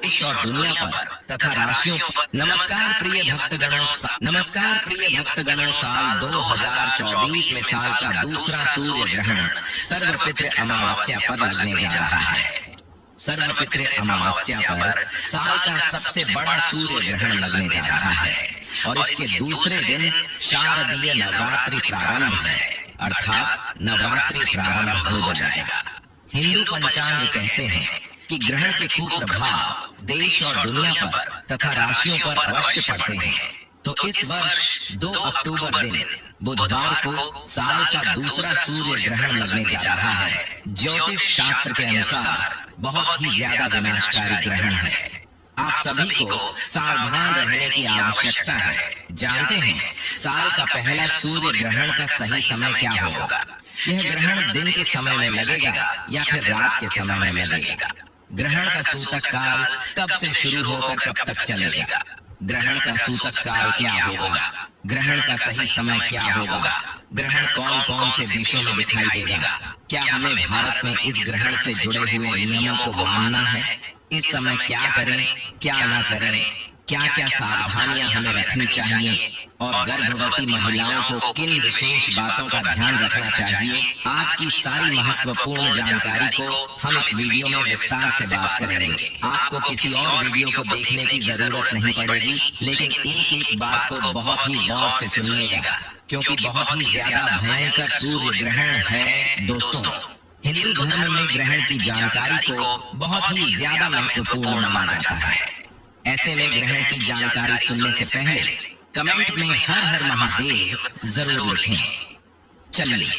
देश और दुनिया पर तथा राशियों पर। नमस्कार प्रिय भक्तगणों, साल 2024 में साल का दूसरा सूर्य ग्रहण सर्वपितृ अमावस्या पर लगने जा रहा है। सर्वपितृ अमावस्या पर साल का सबसे बड़ा सूर्य ग्रहण लगने जा रहा है और इसके दूसरे दिन शारदीय नवरात्रि प्रारंभ है, अर्थात नवरात्रि प्रारंभ हो जाएगा। हिंदू पंचांग कहते हैं कि ग्रहण के कुप्रभाव देश और दुनिया पर तथा राशियों पर अवश्य पड़ते हैं। तो इस वर्ष 2 अक्टूबर दिन बुधवार को साल का दूसरा सूर्य ग्रहण लगने जा रहा है। ज्योतिष शास्त्र के अनुसार बहुत ही ज्यादा विनाशकारी ग्रहण है। आप सभी को सावधान रहने की आवश्यकता है। जानते हैं साल का पहला सूर्य ग्रहण का सही समय क्या होगा? यह ग्रहण दिन के समय में लगेगा या फिर रात के समय में लगेगा? ग्रहण का सूतक काल कब से शुरू होकर कब तक चलेगा? ग्रहण का सूतक काल क्या होगा? ग्रहण का सही समय क्या होगा? ग्रहण कौन कौन से देशों में दिखाई देगा? क्या हमें भारत में इस ग्रहण से जुड़े हुए नियमों को मानना है? इस समय क्या करें, क्या ना करें, क्या क्या सावधानियां हमें रखनी चाहिए और गर्भवती महिलाओं को किन विशेष बातों का ध्यान रखना चाहिए, आज की सारी महत्वपूर्ण जानकारी को हम इस वीडियो में विस्तार से बात करेंगे। आपको किसी और वीडियो को देखने की जरूरत नहीं पड़ेगी, लेकिन एक एक बात को बहुत ही गौर से सुनिएगा, क्योंकि बहुत ही ज्यादा भयंकर सूर्य ग्रहण है। दोस्तों, हिंदू धर्म में ग्रहण की जानकारी को बहुत ही ज्यादा महत्वपूर्ण माना जाता है। ऐसे में ग्रहण की जानकारी सुनने से पहले कमेंट में हर हर महादेव जरूर लिखें। चलिए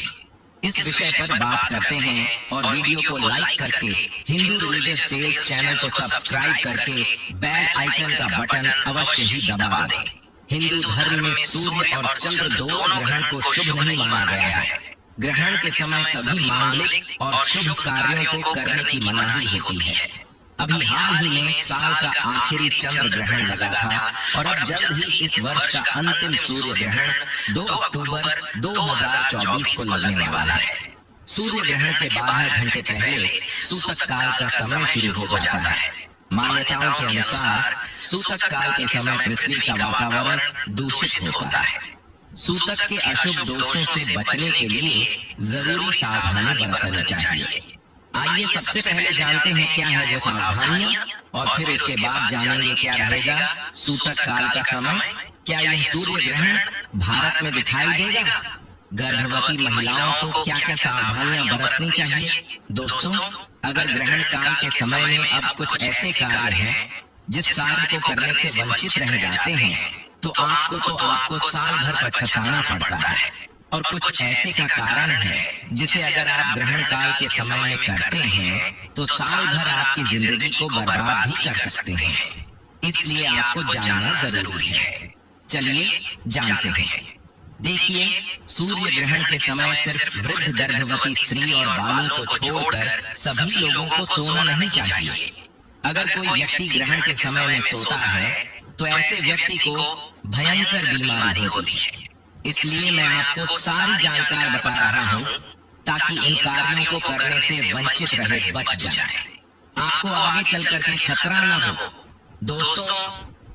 इस विषय पर बात करते हैं और वीडियो को लाइक करके हिंदू रिलीजियस टेल्स चैनल को सब्सक्राइब करके बेल आइकन का बटन अवश्य ही दबा दें। हिंदू धर्म में सूर्य और चंद्र दोनों ग्रहण को शुभ नहीं माना गया है। ग्रहण के समय सभी मांगलिक और शुभ कार्यों को करने की मनाही होती है। अभी हाल ही में साल का आखिरी चंद्र ग्रहण लगा था और अब जल्द ही इस वर्ष का अंतिम सूर्य ग्रहण 2 अक्टूबर 2024 को लगने वाला है। सूर्य ग्रहण के 12 घंटे पहले सूतक काल का समय शुरू हो जाता है। मान्यताओं के अनुसार सूतक काल के समय पृथ्वी का वातावरण दूषित होता है। सूतक के अशुभ दोषों से बचने के लिए जरूरी सावधानी बरतनी चाहिए। आइए सबसे पहले जानते हैं क्या है वो सावधानियां और फिर उसके बाद जानेंगे क्या रहेगा सूतक काल का समय। क्या यह सूर्य ग्रहण भारत में दिखाई देगा? गर्भवती महिलाओं को क्या क्या सावधानियां बरतनी चाहिए? दोस्तों, अगर ग्रहण काल के समय में अब कुछ ऐसे कार्य हैं जिस कार्य को करने से वंचित रह जाते हैं तो आपको साल भर पछताना पड़ता है। और कुछ ऐसे का कारण है जिसे अगर आप ग्रहण काल के समय में करते हैं तो साल भर आपकी जिंदगी को बर्बाद भी कर सकते हैं। इसलिए आपको जानना जरूरी है। चलिए जानते हैं। देखिए, सूर्य ग्रहण के समय सिर्फ वृद्ध गर्भवती स्त्री और बालों को छोड़कर सभी लोगों को सोना नहीं चाहिए। अगर कोई व्यक्ति ग्रहण के समय में सोता है तो ऐसे व्यक्ति को भयंकर बीमारी होती है। इसलिए मैं आपको सारी जानकारी बता रहा हूँ ताकि इन कार्यों को करने से वंचित रहे, बच जाए, आपको आगे चल करके खतरा न हो। दोस्तों,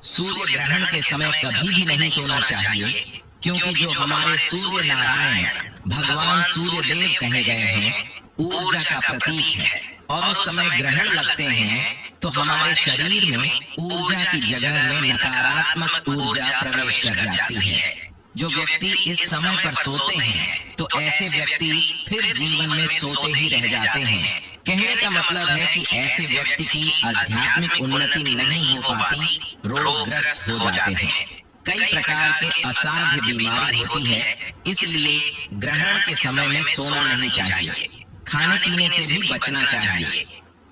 सूर्य ग्रहण के समय कभी भी नहीं सोना चाहिए, क्योंकि जो हमारे सूर्य नारायण भगवान सूर्य देव कहे गए हैं ऊर्जा का प्रतीक है और उस समय ग्रहण लगते हैं तो हमारे शरीर में ऊर्जा की जगह में नकारात्मक ऊर्जा प्रवेश कर जाती है। जो व्यक्ति इस समय पर सोते हैं तो ऐसे व्यक्ति फिर जीवन में सोते ही रह जाते हैं। कहने का मतलब है कि ऐसे व्यक्ति की आध्यात्मिक उन्नति नहीं हो पाती, रोगग्रस्त हो जाते हैं। कई प्रकार के असाध्य बीमारी होती है, इसलिए ग्रहण के समय में सोना नहीं चाहिए। खाने पीने से भी बचना चाहिए।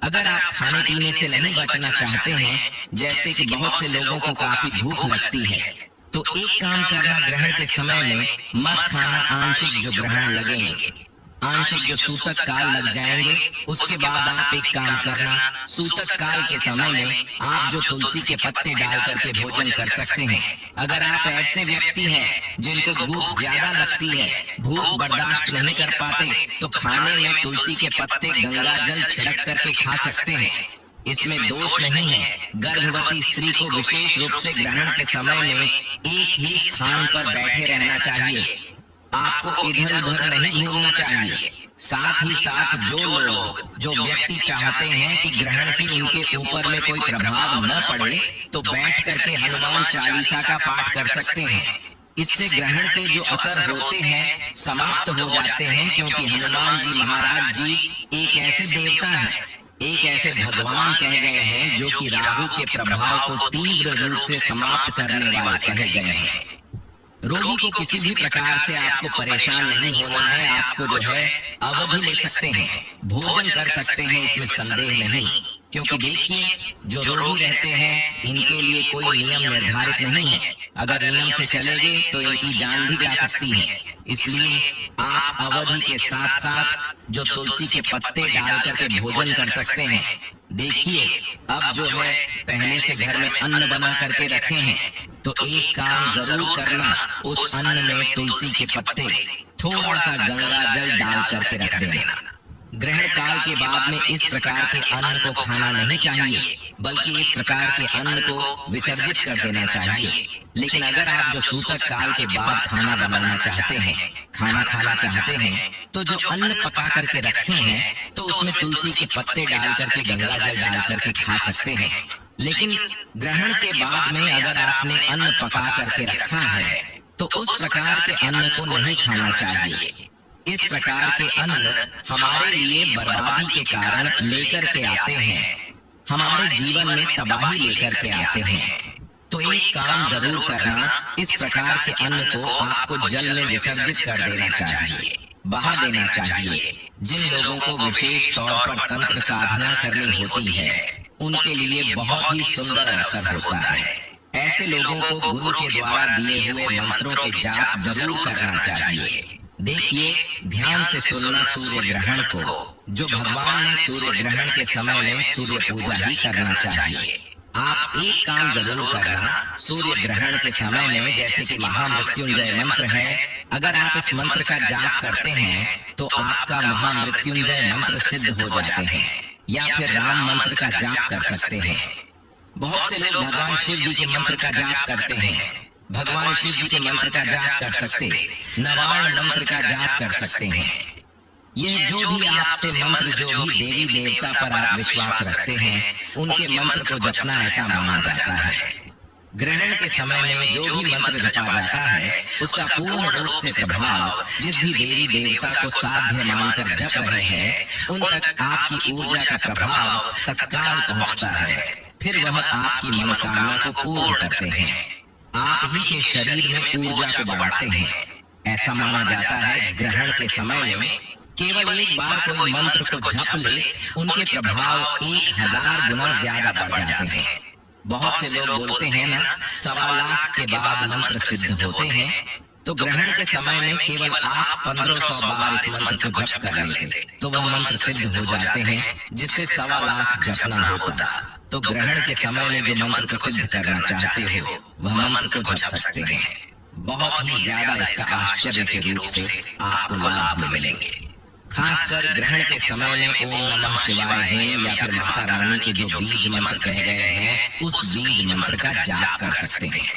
अगर आप खाने पीने से नहीं बचना चाहते हैं, जैसे कि बहुत से लोगों को काफी भूख लगती है, तो एक काम करना, ग्रहण के समय में मत खाना आंशिक जो ग्रहण लगेंगे, आंशिक जो सूतक काल लग जाएंगे, उसके बाद आप एक काम करना, सूतक काल के समय में आप जो तुलसी के पत्ते डाल करके भोजन कर सकते हैं। अगर आप ऐसे व्यक्ति हैं जिनको भूख ज्यादा लगती है, भूख बर्दाश्त नहीं कर पाते, तो खाने में तुलसी के पत्ते गंगा जल छिड़क करके खा सकते हैं। इसमें दोष नहीं है। गर्भवती स्त्री को विशेष रूप से ग्रहण के समय में एक ही स्थान पर बैठे रहना चाहिए। आपको इधर उधर नहीं घूमना चाहिए। साथ ही साथ जो व्यक्ति चाहते हैं कि ग्रहण की उनके ऊपर में कोई प्रभाव न पड़े, तो बैठ करके हनुमान चालीसा का पाठ कर सकते हैं। इससे ग्रहण के जो असर होते हैं समाप्त हो जाते हैं, क्योंकि हनुमान जी महाराज जी एक ऐसे देवता हैं, एक ऐसे भगवान कहे गए हैं जो कि राहु के प्रभाव को तीव्र रूप से समाप्त करने वाले कहे गए हैं। रोगी को किसी भी प्रकार से आपको परेशान नहीं होना है। आपको जो है अवधि ले सकते हैं, भोजन कर सकते हैं, इसमें संदेह नहीं। क्योंकि देखिए, जो रोगी रहते हैं इनके लिए कोई नियम निर्धारित नहीं है। अगर नियम से चलेंगे तो इनकी जान भी जा सकती है। इसलिए आप अवधि के साथ साथ जो तुलसी के पत्ते डाल करके भोजन कर सकते हैं। देखिए, अब जो है पहले से घर में अन्न बना करके रखे हैं, तो एक काम जरूर करना, उस अन्न में तुलसी के पत्ते, थोड़ा सा गंगा जल डाल करके रख देना। ग्रहण काल के बाद में इस प्रकार के अन्न को खाना नहीं चाहिए, बल्कि इस प्रकार के अन्न को विसर्जित कर देना चाहिए। लेकिन अगर आप जो सूतक काल के बाद खाना बनाना चाहते हैं, खाना खाना चाहते हैं, तो जो अन्न पका करके रखे हैं, तो उसमें तुलसी के पत्ते डाल करके, गंगा जल डाल करके खा सकते हैं। लेकिन ग्रहण के बाद में अगर आपने अन्न पका करके रखा है, तो उस प्रकार के अन्न को नहीं खाना चाहिए। इस प्रकार के अन्न हमारे लिए बर्बादी के कारण लेकर के आते हैं, हमारे जीवन में तबाही लेकर के आते हैं। तो एक काम जरूर करना, इस प्रकार के अन्न को आपको जल में विसर्जित कर देना चाहिए, बहा देना चाहिए। जिन लोगों को विशेष तौर पर तंत्र साधना करनी होती है, उनके लिए बहुत ही सुंदर अवसर होता है। ऐसे लोगों को गुरु के द्वारा दिए हुए मंत्रों के जाप जरूर करना चाहिए। देखिए, ध्यान से सुनना सूर्य ग्रहण को। जो भगवान ने सूर्य ग्रहण के समय में सूर्य पूजा ही करना चाहिए। आप एक काम जरूर करना, सूर्य ग्रहण के समय में, जैसे कि महामृत्युंजय मंत्र है, अगर आप इस मंत्र का जाप करते हैं तो आपका महामृत्युंजय मंत्र सिद्ध हो जाते हैं। या फिर राम मंत्र का जाप कर सकते हैं। बहुत से लोग भगवान शिव जी के मंत्र का जाप करते हैं, भगवान शिव जी के मंत्र का जाप कर सकते, नारायण मंत्र का जाप कर सकते हैं। ये जो भी आपसे मंत्र, जो भी देवी देवता पर आप विश्वास रखते हैं, उनके मंत्र को जपना ऐसा माना जाता है। ग्रहण के समय में जो भी मंत्र जपा जाता है, उसका पूर्ण रूप से प्रभाव जिस भी देवी देवता को साध्य मानकर जप रहे हैं, उन तक आपकी ऊर्जा का प्रभाव तत्काल पहुंचता है। फिर वह आपकी मनोकामना को पूर्ण करते हैं, आप ही के शरीर में ऊर्जा को बढ़ाते हैं। ऐसा माना जाता है ग्रहण के समय में केवल एक बार कोई मंत्र को जप ले, उनके प्रभाव 1000 गुना ज्यादा बढ़ जाते हैं। बहुत से लोग बोलते हैं ना, 1.25 लाख के बाद मंत्र सिद्ध होते हैं। तो ग्रहण के समय में केवल आप 1500 बार इस मंत्र को जप कर लेते, तो वह मंत्र सिद्ध हो जाते हैं, जिससे 1.25 लाख जपना होता। तो ग्रहण के समय में जो मंत्र को सिद्ध करना चाहते हो, वह मंत्र को जप सकते हैं। बहुत ही ज्यादा इसका आश्चर्य के रूप से आपको लाभ मिलेंगे। खासकर ग्रहण के समय में ओम नमः शिवाय है, या फिर माता रानी के जो बीज मंत्र कहे गए हैं, उस बीज मंत्र का जाप कर सकते हैं।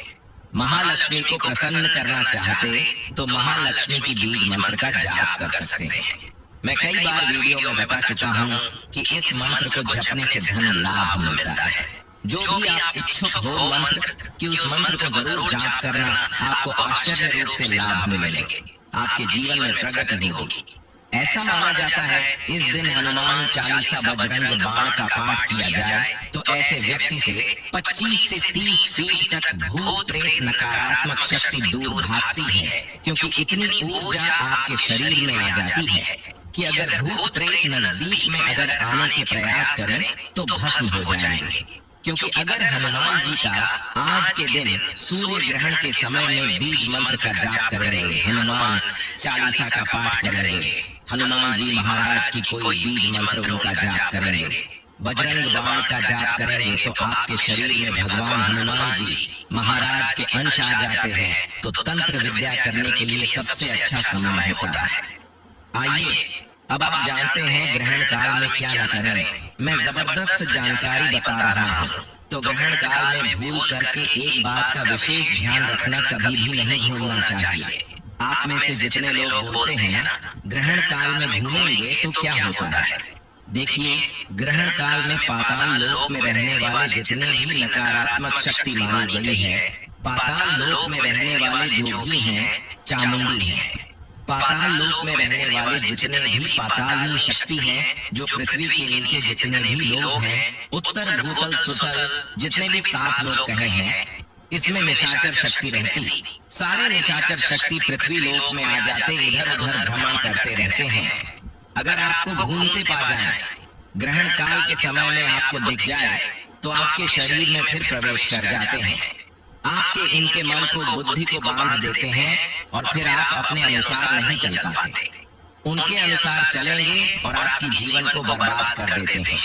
महालक्ष्मी को प्रसन्न करना चाहते तो महालक्ष्मी की बीज मंत्र का जाप कर सकते हैं। मैं कई बार वीडियो में बता चुका हूँ कि इस मंत्र को जपने से धन लाभ मिलता है। जो भी आप इच्छुक हो मंत्र कि उस मंत्र को जरूर जाप करना, आपको आश्चर्य रूप से लाभ मिलेंगे, आपके जीवन में प्रगति होगी। ऐसा माना जाता है इस दिन हनुमान चालीसा बजरंग बाण का पाठ किया जाए तो ऐसे व्यक्ति से 25 से 30 फीट तक भूत प्रेत नकारात्मक शक्ति दूर भागती है, क्योंकि इतनी ऊर्जा आपके शरीर में आ जाती है कि अगर भूत प्रेत नजदीक में अगर आने के प्रयास करें तो भस्म हो जाएंगे। क्योंकि अगर हनुमान जी का आज के दिन सूर्य ग्रहण के समय में बीज मंत्र का जाप करेंगे, हनुमान चालीसा का पाठ करेंगे, हनुमान जी महाराज की कोई बीज मंत्र उनका जाप करेंगे, बजरंग बाण का जाप करेंगे, तो आपके शरीर में भगवान हनुमान जी महाराज के अंश आ जाते हैं। तो तंत्र विद्या करने के लिए सबसे अच्छा समय होता है। आइए अब आप जानते हैं ग्रहण काल में क्या न करें। मैं जबरदस्त जानकारी बता रहा हूँ। तो ग्रहण काल में भूल करके एक बात का विशेष ध्यान रखना कभी भी नहीं भूलना चाहिए। आप में से जितने लोग बोलते हैं ना, ग्रहण काल में घूमेंगे तो क्या होता है। देखिए, ग्रहण काल में पाताल लोक में रहने वाले जितने भी नकारात्मक शक्ति मानी गई है, पाताल लोक में रहने वाले जो भी हैं चामुंडी हैं। पाताल लोक में रहने वाले जितने भी पातालीय शक्ति हैं, जो पृथ्वी के नीचे जितने भी लोग हैं, उत्तर भूतल सुतल जितने भी 7 लोग कहे हैं, इसमें निशाचर शक्ति रहती। सारे निशाचर शक्ति पृथ्वी लोक में आ जाते, इधर उधर भ्रमण करते रहते हैं। अगर आपको घूमते पा जाए, ग्रहण काल के समय में आपको दिख जाए, तो आपके शरीर में फिर प्रवेश कर जाते हैं। आपके इनके मन को बुद्धि को बांध देते हैं और फिर आप अपने अनुसार नहीं चल पाते। उनके अनुसार चलेंगे और आपकी जीवन को बर्बाद कर देते हैं,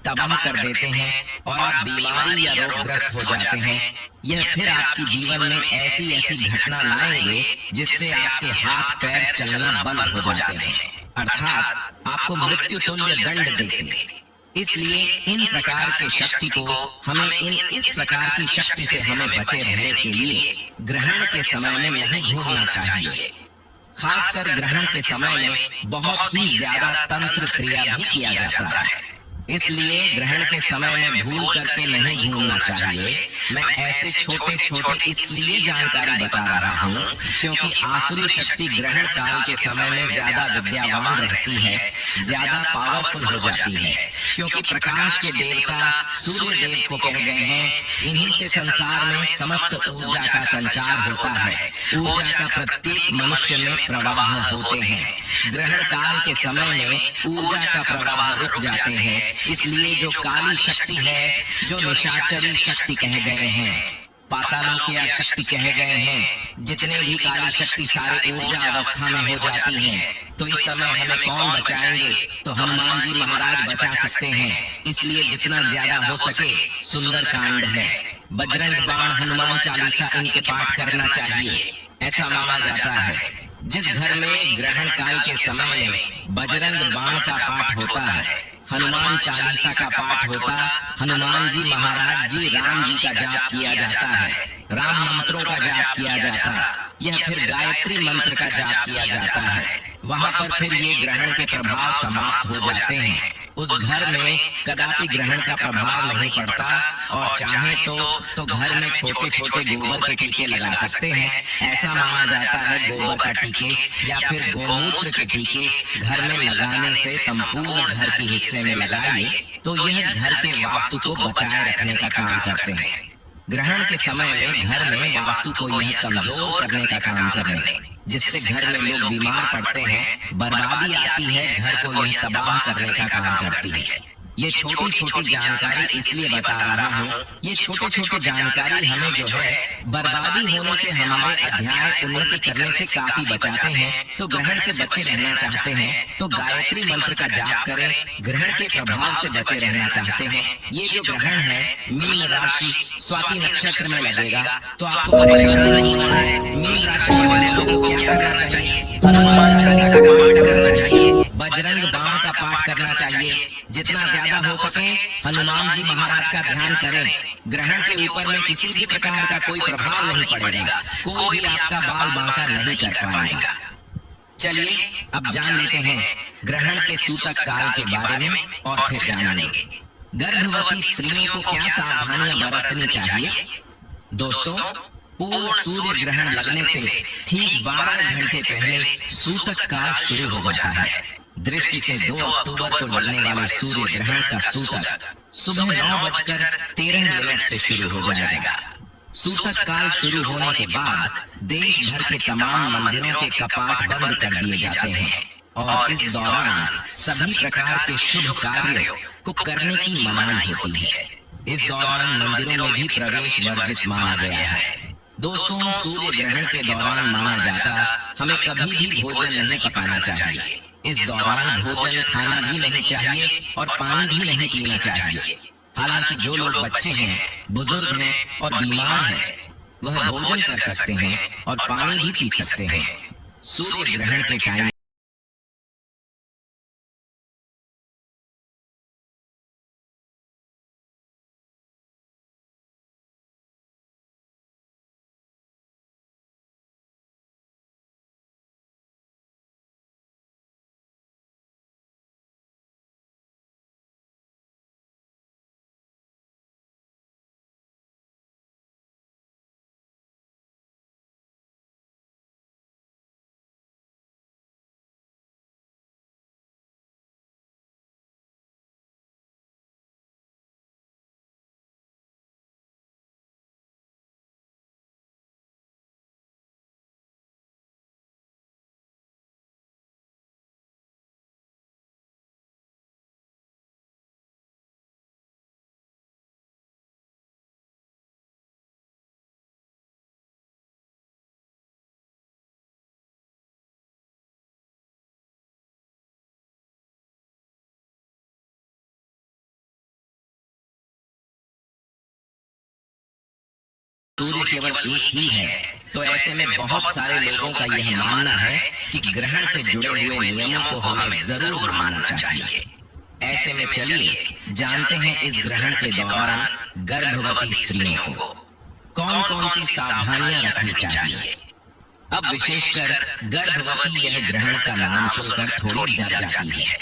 तबाह कर देते हैं और आप बीमारी या रोगग्रस्त हो जाते हैं। यह फिर आपकी जीवन में ऐसी ऐसी घटना लाएंगे जिससे आपके हाथ पैर चलना बंद हो जाते हैं, अर्थात आपको मृत्यु तुल्य दंड देते। इसलिए इन प्रकार के शक्ति को हमें इस प्रकार की शक्ति से हमें बचे रहने के लिए ग्रहण के समय में नहीं घूमना चाहिए। खासकर ग्रहण के समय में बहुत ही ज्यादा तंत्र क्रिया भी किया जाता है, इसलिए ग्रहण के समय में भूल करके नहीं घूमना चाहिए। मैं ऐसे छोटे छोटे इसलिए जानकारी बता रहा हूँ क्योंकि आसुरी शक्ति ग्रहण काल के समय में ज्यादा विद्यावान रहती है, ज्यादा पावरफुल हो जाती है, क्योंकि प्रकाश के देवता सूर्य देव को कह गए हैं, इन्हीं से संसार में समस्त ऊर्जा का संचार होता है। ऊर्जा का प्रत्येक मनुष्य में प्रवाह होते हैं। ग्रहण काल के समय में ऊर्जा का प्रवाह रुक जाते हैं, इसलिए जो काली शक्ति है, जो निशाचरी शक्ति कह गए हैं, पातालोकिया शक्ति कह गए हैं, जितने भी काली शक्ति सारे ऊर्जा अवस्था में हो जाती हैं। तो इस समय हमें कौन बचाएंगे? तो हनुमान जी महाराज बचा सकते हैं। इसलिए जितना ज्यादा हो सके सुंदर कांड है, बजरंग बाण हनुमान चालीसा इनके पाठ करना चाहिए, ऐसा माना जाता है। जिस घर में ग्रहण काल के समय में बजरंग बाण का पाठ होता है, हनुमान चालीसा का पाठ होता, हनुमान जी महाराज जी राम जी का जाप किया जाता है, राम मंत्रों का जाप किया जाता, यह फिर गायत्री मंत्र का जाप किया जाता है, वहाँ पर फिर ये ग्रहण के प्रभाव समाप्त हो जाते हैं। उस घर में कदापि ग्रहण का प्रभाव नहीं पड़ता और चाहे तो घर में छोटे छोटे गोबर के टीके लगा सकते हैं। ऐसा माना जाता है गोबर का टीके या फिर गोमूत्र के टीके घर में लगाने से संपूर्ण घर के हिस्से में लगाइए तो यह घर के वास्तु को बचाए रखने का काम करते हैं। ग्रहण के समय में घर में वास्तु को यह कमजोर करने का काम करने, जिससे घर में लोग बीमार पड़ते हैं, बर्बादी आती है, घर को यह तबाह करने का काम करती है। ये छोटी छोटी जानकारी इसलिए बता रहा हूँ, ये छोटे छोटे जानकारी हमें जो है बर्बादी होने से, हमारे अध्याय उन्नति करने से काफी बचाते हैं। तो ग्रहण से बचे रहना चाहते हैं तो गायत्री मंत्र का जाप करें। ग्रहण के प्रभाव से बचे रहना चाहते हैं, ये जो ग्रहण है मीन राशि स्वाति नक्षत्र में लगेगा तो आपको परेशानी नहीं होना है। मीन राशि वाले लोगों को क्या करना चाहिए? हनुमान चालीसा का पाठ करना चाहिए, बजरंग बाण का पाठ करना चाहिए। जितना ज्यादा हो सके हनुमान जी महाराज का ध्यान करें। ग्रहण के ऊपर में किसी भी प्रकार का कोई प्रभाव नहीं पड़ेगा, कोई भी आपका बाल बांका नहीं कर पाएगा। चलिए अब जान लेते हैं ग्रहण के सूतक काल के बारे में और फिर जानेंगे गर्भवती स्त्रियों को क्या सावधानियां बरतनी चाहिए। दोस्तों, पूर्ण सूर्य ग्रहण लगने से ठीक 12 घंटे पहले सूतक काल शुरू हो जाता है। दृष्टि से 2 अक्टूबर को लगने वाले सूर्य ग्रहण का सूतक सुबह 9:13 से शुरू हो जाएगा। सूतक काल शुरू होने के बाद देश भर के तमाम मंदिरों के कपाट बंद कर दिए जाते हैं और इस दौरान सभी प्रकार के शुभ कार्यों को करने की मनाही होती है। इस दौरान मंदिरों में भी प्रवेश वर्जित माना गया है। दोस्तों, सूर्य ग्रहण के दौरान माना जाता हमें कभी भी भोजन नहीं पकाना चाहिए। इस दौरान भोजन खाना भी नहीं चाहिए और पानी भी नहीं पीना चाहिए। हालांकि जो लोग बच्चे हैं, बुजुर्ग हैं और बीमार हैं, वह भोजन कर सकते हैं और पानी भी पी सकते हैं। सूर्य ग्रहण के टाइम केवल एक ही है, तो ऐसे में बहुत सारे लोगों का यह मानना है कि ग्रहण से जुड़े हुए नियमों को हमें जरूर मानना चाहिए। ऐसे में चलिए जानते हैं इस ग्रहण के दौरान गर्भवती स्त्रियों को कौन कौन सी सावधानियां रखनी चाहिए। अब विशेषकर गर्भवती यह ग्रहण का नाम सुनकर थोड़ी डर जाती है।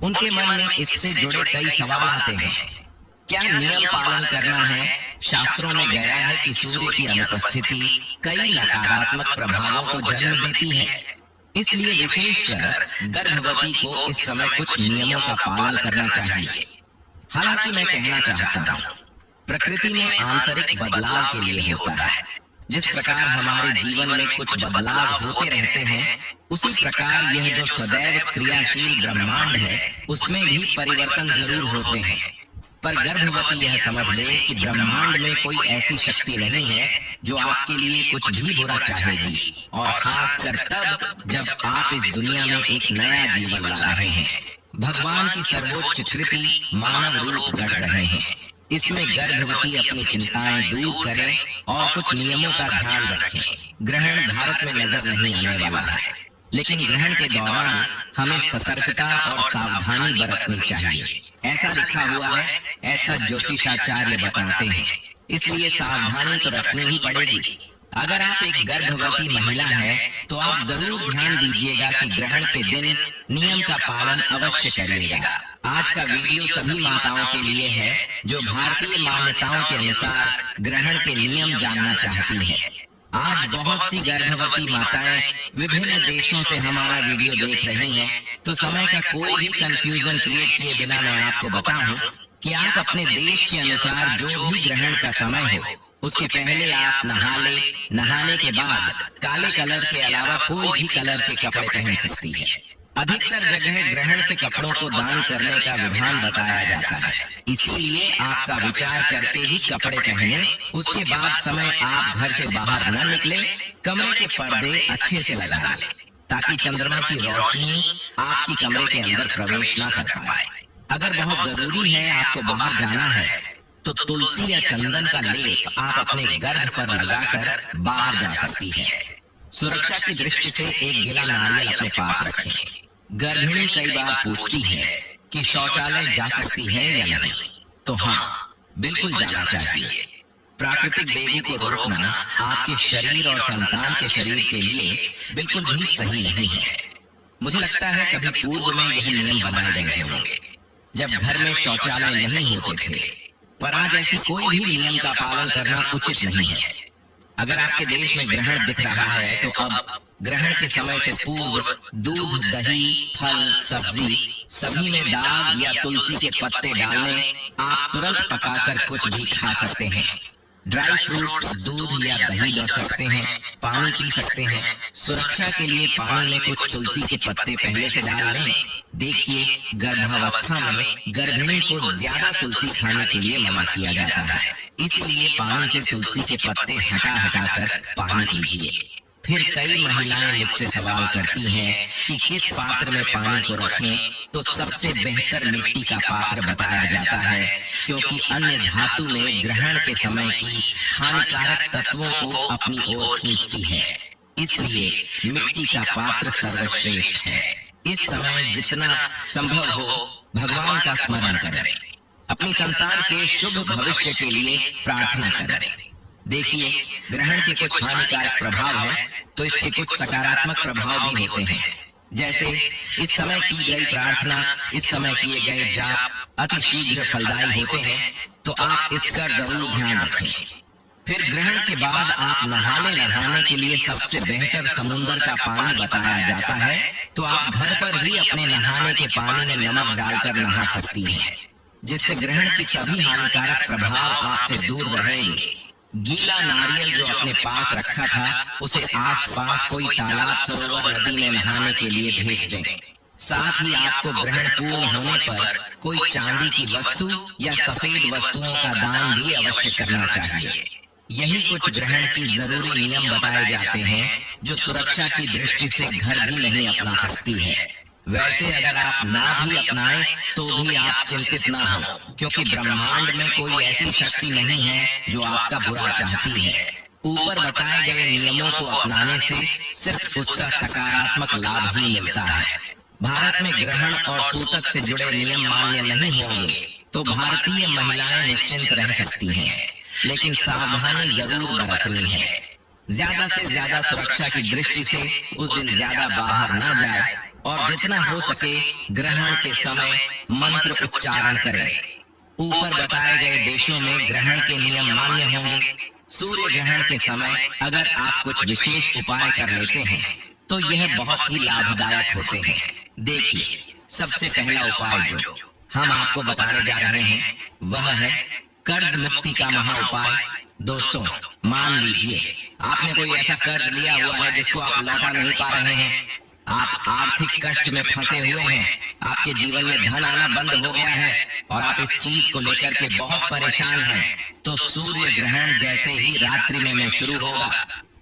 उनके मन में इससे जुड़े कई सवाल आते हैं। क्या नियम पालन करना है? शास्त्रों में गया है कि सूर्य की अनुपस्थिति कई नकारात्मक प्रभावों को जन्म देती है, इसलिए विशेषकर गर्भवती को इस समय कुछ नियमों का पालन करना चाहिए। हालांकि मैं कहना चाहता हूँ, प्रकृति में आंतरिक बदलाव के लिए होता है। जिस प्रकार हमारे जीवन में कुछ बदलाव होते रहते हैं, उसी प्रकार यह जो सदैव क्रियाशील ब्रह्मांड है, उसमें भी परिवर्तन जरूर होते हैं। पर गर्भवती यह समझ ले कि ब्रह्मांड में कोई ऐसी शक्ति नहीं है जो आपके लिए कुछ भी बुरा चाहेगी, और खासकर तब जब आप इस दुनिया में एक नया जीवन ला रहे हैं। भगवान की सर्वोच्च कृति मानव रूप गढ़ रहे हैं। इसमें गर्भवती अपनी चिंताएं दूर करें और कुछ नियमों का ध्यान रखें। ग्रहण भारत में नजर नहीं आने वाला है, लेकिन ग्रहण के दौरान हमें सतर्कता और सावधानी बरतनी चाहिए। ऐसा लिखा हुआ है, ऐसा ज्योतिषाचार्य बताते हैं, इसलिए सावधानी तो रखनी ही पड़ेगी। अगर आप एक गर्भवती महिला हैं, तो आप जरूर ध्यान दीजिएगा कि ग्रहण के दिन नियम का पालन अवश्य करिएगा। आज का वीडियो सभी माताओं के लिए है जो भारतीय मान्यताओं के अनुसार ग्रहण के नियम जानना चाहती हैं। आज बहुत सी गर्भवती माताएं विभिन्न देशों से हमारा वीडियो देख रही हैं, तो समय का कोई भी कंफ्यूजन क्रिएट किए बिना मैं आपको बताऊं कि आप अपने देश के अनुसार जो भी ग्रहण का समय हो, उसके पहले आप नहा ले। नहाने के बाद काले कलर के अलावा कोई भी कलर के कपड़े पहन सकती है। अधिकतर जगह ग्रहण के कपड़ों को दान करने का विधान बताया जाता है, इसीलिए आपका विचार करके ही कपड़े पहने। उसके बाद समय आप घर से बाहर न निकले, कमरे के पर्दे अच्छे से लगा लें ताकि चंद्रमा की रोशनी आपकी कमरे के अंदर प्रवेश न कर पाए। अगर बहुत जरूरी है आपको बाहर जाना है, तो तुलसी या चंदन का लेप आप अपने गर्भ पर लगाकर बाहर जा सकती है। सुरक्षा की दृष्टि से एक गिला नारियल अपने पास रखें। गर्भिणी कई बार पूछती है कि शौचालय जा सकती है या नहीं, तो हाँ, बिल्कुल जाना चाहिए। प्राकृतिक देवी को रोकना आपके शरीर और संतान के शरीर के लिए बिल्कुल भी सही नहीं है। मुझे लगता है कभी पूर्व में यह नियम बनाए गए होंगे जब घर में शौचालय नहीं होते थे, पर आज ऐसी कोई भी नियम का पालन करना उचित नहीं है। अगर आपके देश में ग्रहण दिख रहा है, तो अब ग्रहण के समय से पूर्व दूध, दही, फल, सब्जी सभी में दाग या तुलसी के पत्ते डालने आप तुरंत पकाकर कुछ भी खा सकते हैं। ड्राई फ्रूट्स, दूध या दही ले सकते हैं, पानी पी सकते हैं। सुरक्षा के लिए पानी में कुछ तुलसी के पत्ते पहले से डाल लें। देखिए, गर्भावस्था में गर्भिणी को ज्यादा तुलसी खाने के लिए मना किया जाता है, इसलिए पानी से तुलसी के पत्ते हटा कर पानी पीजिए। फिर कई महिलाएं मुझसे सवाल करती हैं कि किस पात्र में पानी को रखें, तो सबसे बेहतर मिट्टी का पात्र बताया जाता है, क्योंकि अन्य धातु में ग्रहण के समय की हानिकारक तत्वों को अपनी ओर खींचती है, इसलिए मिट्टी का पात्र सर्वश्रेष्ठ है। इस समय जितना संभव हो भगवान का स्मरण करें, अपनी संतान के शुभ भविष्य के लिए प्रार्थना करें। देखिए, ग्रहण के कुछ हानिकारक प्रभाव हैं, तो इसके कुछ सकारात्मक प्रभाव भी होते हैं। जैसे इस समय की गई प्रार्थना, इस समय किए गए जाप अति शीघ्र फलदायी होते हैं, तो आप इसका जरूर ध्यान रखें। फिर ग्रहण के बाद आप नहाने के लिए सबसे बेहतर समुद्र का पानी बताया जाता है, तो आप घर पर ही अपने नहाने के पानी में नमक डालकर नहा सकती हैं, जिससे ग्रहण की सभी हानिकारक प्रभाव आपसे दूर रहेंगे। गीला नारियल जो अपने पास रखा था, उसे आसपास कोई तालाब, सरोवर, नदी में नहाने के लिए भेज दें। साथ ही आपको ग्रहण पूर्ण होने पर कोई चांदी की वस्तु या सफेद वस्तुओं का दान भी अवश्य करना चाहिए। यही कुछ ग्रहण की जरूरी नियम बताए जाते हैं जो सुरक्षा की दृष्टि से घर भी नहीं अपना सकती है। वैसे अगर आप ना भी अपनाएं तो भी आप चिंतित ना हो, क्योंकि ब्रह्मांड में कोई ऐसी शक्ति नहीं है जो आपका बुरा चाहती है। ऊपर बताए गए नियमों को अपनाने से सिर्फ उसका सकारात्मक लाभ ही मिलता है। भारत में ग्रहण और सूतक से जुड़े नियम मान्य नहीं होंगे तो भारतीय महिलाएं निश्चिंत रह सकती हैं, लेकिन सावधानी जरूर बरतनी है। ज्यादा से ज्यादा सुरक्षा की दृष्टि से उस दिन ज्यादा बाहर न जाए और जितना हो सके ग्रहण के समय मंत्र उच्चारण करें। ऊपर बताए गए देशों में ग्रहण के नियम मान्य होंगे। सूर्य ग्रहण के समय अगर आप कुछ विशेष उपाय कर लेते हैं तो यह बहुत ही लाभदायक होते हैं। देखिए, सबसे पहला उपाय जो हम आपको बताने जा रहे हैं वह है कर्ज मुक्ति का महा उपाय। दोस्तों, मान लीजिए आपने कोई ऐसा कर्ज लिया हुआ है जिसको आप लौटा नहीं पा रहे हैं, आप आर्थिक कष्ट में फंसे हुए हैं, आपके जीवन में धन आना बंद हो गया है और आप इस चीज को लेकर के बहुत परेशान हैं, तो सूर्य ग्रहण जैसे ही रात्रि में शुरू होगा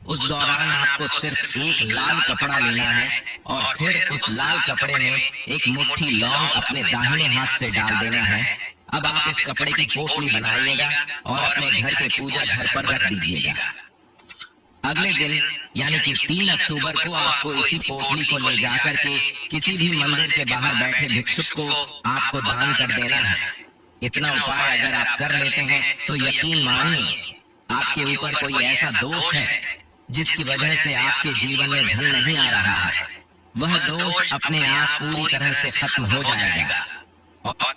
उस दौरान आपको सिर्फ एक लाल कपड़ा लेना है और फिर उस लाल कपड़े में एक मुट्ठी लौंग अपने दाहिने हाथ से डाल देना है। अब आप इस कपड़े की पोटली बनाइएगा और अपने घर के पूजा घर पर रख दीजिएगा। अगले दिन यानी कि 3 अक्टूबर को आपको इसी पोटली को ले जाकर के किसी भी मंदिर के बाहर बैठे भिक्षुक को आपको दान कर देना है। इतना उपाय अगर आप कर लेते हैं तो यकीन मानिए आपके ऊपर कोई ऐसा दोष है जिसकी वजह से आपके जीवन में धन नहीं आ रहा है, वह दोष अपने आप पूरी तरह से खत्म हो जाएगा। और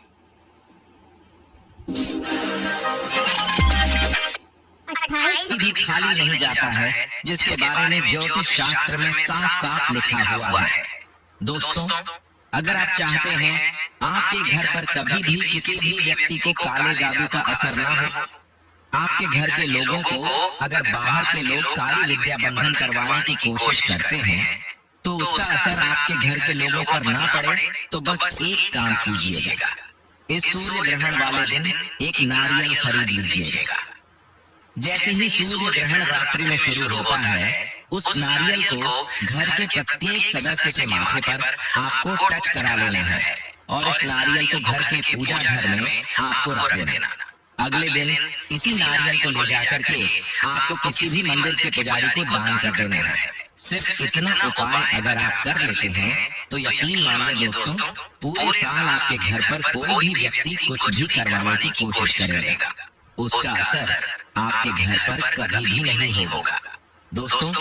भी खाली नहीं जाता है जिसके बारे में ज्योतिष शास्त्र में साफ साफ लिखा हुआ है। दोस्तों, अगर आप चाहते हैं आपके घर पर कभी भी किसी भी व्यक्ति को काले जादू का असर न हो, आपके घर के लोगों को अगर बाहर के लोग काली विद्या बंधन करवाने की कोशिश करते हैं तो उसका असर आपके घर के लोगों पर ना पड़े तो बस एक काम कीजिएगा, इस सूर्य ग्रहण वाले दिन एक नारियल खरीद लीजिएगा। जैसे ही सूर्य ग्रहण रात्रि में शुरू होता है उस नारियल को घर के प्रत्येक सदस्य के माथे पर आपको टच करा लेना है और इस नारियल को घर के पूजा घर में आपको रख देना। अगले दिन इसी नारियल को ले जाकर के आपको किसी भी मंदिर के पुजारी को दान कर देना है। सिर्फ इतना उपाय अगर आप कर लेते हैं तो यकीन मानिए दोस्तों, पूरे साल आपके घर पर कोई भी व्यक्ति कुछ भी करवाने की कोशिश करेगा, उसका असर आपके घर पर कभी भी नहीं होगा। दोस्तों,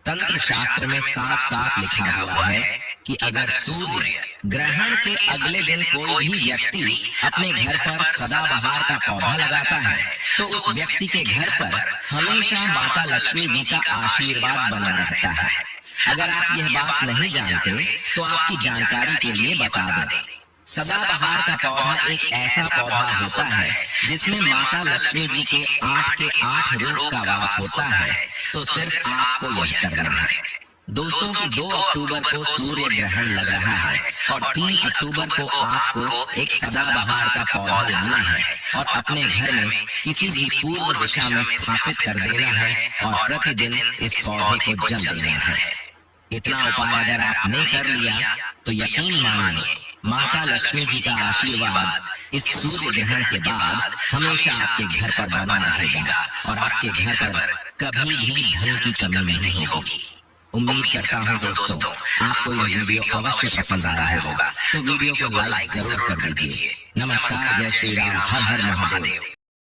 तंत्र शास्त्र में साफ साफ लिखा हुआ है कि अगर सूर्य ग्रहण के अगले दिन कोई भी व्यक्ति अपने घर पर सदाबहार का पौधा लगाता है तो उस व्यक्ति के घर पर हमेशा माता लक्ष्मी जी का आशीर्वाद बना रहता है। अगर आप यह बात नहीं जानते तो आपकी जानकारी के लिए बता दें, सदाबहार का पौधा एक ऐसा पौधा होता है जिसमें माता लक्ष्मी जी के 8 रूप का वास होता है। तो सिर्फ आपको यही करना है। दोस्तों, की 2 अक्टूबर को सूर्य ग्रहण लग रहा है और 3 अक्टूबर को आपको एक सदाबहार का पौधा लाना है और अपने घर में किसी भी पूर्व दिशा में स्थापित कर देना है और प्रतिदिन इस पौधे को जल देना है। इतना उपाय अगर आपने कर लिया तो यकीन मानिए माता लक्ष्मी जी का आशीर्वाद इस सूर्य ग्रहण के बाद हमेशा आपके घर पर बना रहेगा और आपके घर पर कभी भी धन की कमी नहीं होगी। उम्मीद करता हूँ दोस्तों आपको यह वीडियो अवश्य पसंद आया होगा, तो वीडियो को लाइक जरूर कर दीजिए। नमस्कार, जय श्री राम, हर हर महादेव।